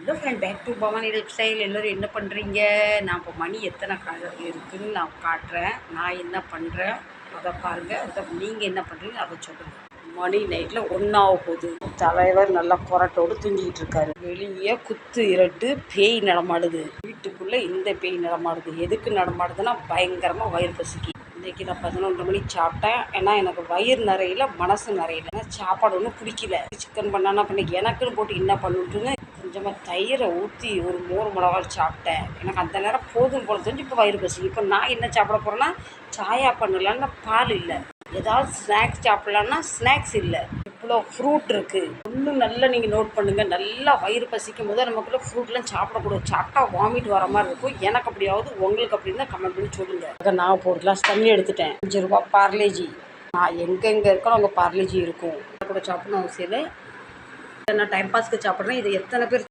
Hello friend, back to Bhavani lifestyle. எல்லோரும் என்ன பண்ணுறீங்க? நான் இப்போ மணி எத்தனை இருக்குதுன்னு நான் காட்டுறேன். நான் என்ன பண்ணுறேன் அதை பாருங்கள். அதை நீங்கள் என்ன பண்ணுறீங்க அதை சொல்லுங்கள். மணி நைட்டில் ஒன்றாக போகுது. தலைவர் நல்லா கொரட்டோடு தூங்கிக்கிட்டு இருக்காரு. வெளியே குத்து இரட்டு பேய் நடமாடுது. வீட்டுக்குள்ளே இந்த பேய் நடமாடுது. எதுக்கு நடமாடுதுன்னா பயங்கரமாக வயிறு பசிக்கு. இன்றைக்கி நான் 11 மணிக்கு சாப்பிட்டேன். ஏன்னா எனக்கு வயிறு நிறையில, மனசு நிறையில. ஏன்னா சாப்பாடு ஒன்றும் பிடிக்கல. சிக்கன் பண்ணானா பண்ணி எனக்குன்னு போட்டு என்ன பண்ணிட்டுன்னு கொஞ்சமாக தயிரை ஊற்றி ஒரு மோர் மிளகாய் சாப்பிட்டேன். எனக்கு அந்த நேரம் போதும் போல தெரிஞ்சு இப்போ வயிறு பசி. இப்போ நான் என்ன சாப்பிட போகிறேன்னா சாயா பண்ணலான்னா பால் இல்லை. ஏதாவது ஸ்நாக்ஸ் சாப்பிட்லான்னா ஸ்நாக்ஸ் இல்லை. இவ்வளோ ஃப்ரூட் இருக்குது. இன்னும் நல்லா நீங்கள் நோட் பண்ணுங்கள். நல்லா வயிறு பசிக்கும் போது நமக்குள்ளே ஃப்ரூட்லாம் சாப்பிடக்கூடாது. சாப்பிட்டா வாமிட் வர மாதிரி இருக்கும். எனக்கு அப்படியாவது, உங்களுக்கு அப்படின்னு தான் கமெண்ட் பண்ணி சொல்லுங்கள். அதை நான் இப்போ ஒரு கிளாஸ் தண்ணி எடுத்துட்டேன். 5 ரூபா பார்லேஜி. நான் எங்கெங்கே இருக்கணும் அங்கே பார்லேஜி இருக்கும். கூட சாப்பிடணும் அவசியம் இல்லை. நான் டைம் பாஸ்க்கு சாப்பிட்றேன். இதை எத்தனை பேர்